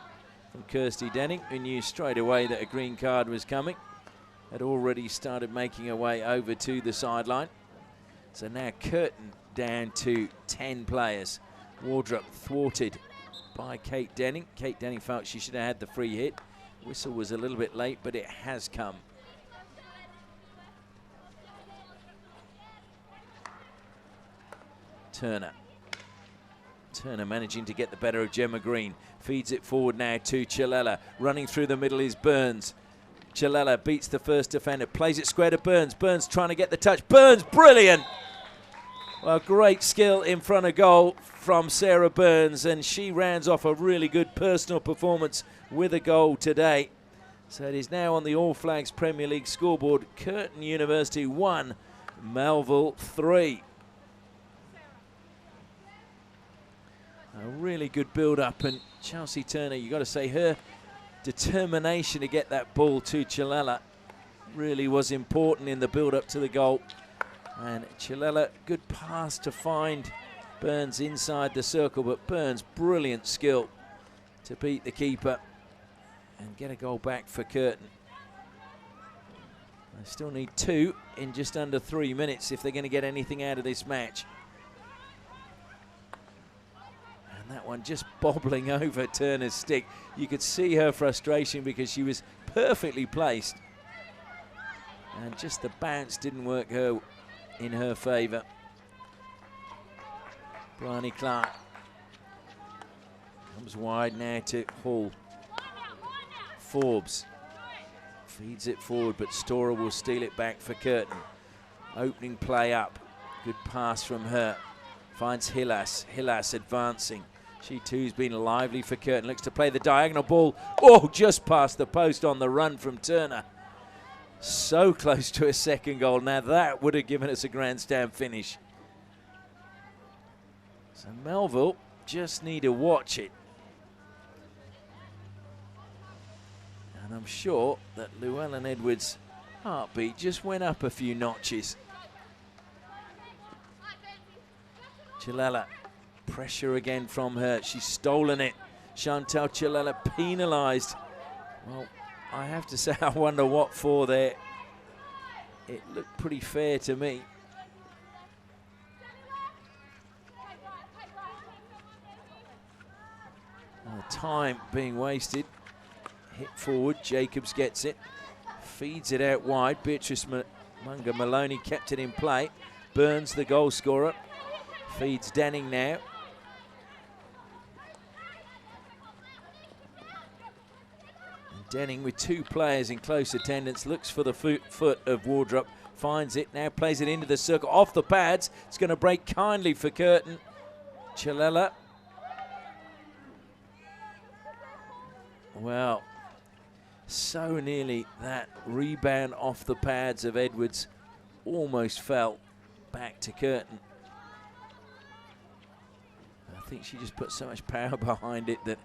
from Kirsty Denning, who knew straight away that a green card was coming. Had already started making her way over to the sideline. So now Curtin down to 10 players. Wardrop thwarted by Kate Denning. Kate Denning felt she should have had the free hit. Whistle was a little bit late, but it has come. Turner managing to get the better of Gemma Green. Feeds it forward now to Chilella. Running through the middle is Burns. Chilella beats the first defender, plays it square to Burns. Burns trying to get the touch. Burns, brilliant! Well, great skill in front of goal from Sarah Burns, and she rounds off a really good personal performance with a goal today. So it is now on the All Flags Premier League scoreboard. Curtin University 1, Melville 3. A really good build-up, and Chelsea Turner, you've got to say, her determination to get that ball to Chilela really was important in the build-up to the goal. And Chilela, good pass to find Burns inside the circle, but Burns, brilliant skill to beat the keeper and get a goal back for Curtin. They still need 2 in just under 3 minutes if they're going to get anything out of this match. And that one just bobbling over Turner's stick. You could see her frustration because she was perfectly placed. And just the bounce didn't work in her favour. Bryony Clark comes wide now to Hall. Forbes feeds it forward, but Storer will steal it back for Curtin. Opening play up. Good pass from her. Finds Hillas. Hillas advancing. She too's been lively for Curtin. Looks to play the diagonal ball. Oh, just past the post on the run from Turner. So close to a second goal. Now that would have given us a grandstand finish. So Melville just need to watch it. And I'm sure that Llewellyn Edwards' heartbeat just went up a few notches. Chilela, pressure again from her. She's stolen it. Chantal Chilela penalised. Well, I have to say, I wonder what for there. It looked pretty fair to me. Time being wasted. Hit forward, Jacobs gets it. Feeds it out wide. Beatrice Munga Maloney kept it in play. Burns, the goal scorer. Feeds Denning now. And Denning with 2 players in close attendance. Looks for the foot of Wardrop. Finds it, now plays it into the circle. Off the pads. It's going to break kindly for Curtin. Chilela. Well, so nearly that rebound off the pads of Edwards almost fell back to Curtin. I think she just put so much power behind it that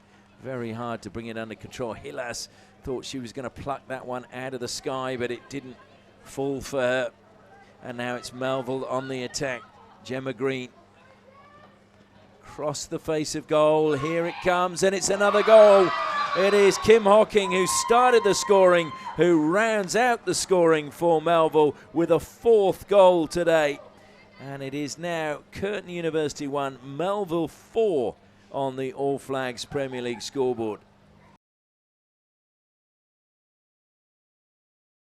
very hard to bring it under control. Hillas thought she was going to pluck that one out of the sky, but it didn't fall for her. And now it's Melville on the attack. Gemma Green. Cross the face of goal. Here it comes, and it's another goal. It is Kim Hocking who started the scoring, who rounds out the scoring for Melville with a 4th goal today. And it is now Curtin University 1, Melville 4 on the All Flags Premier League scoreboard.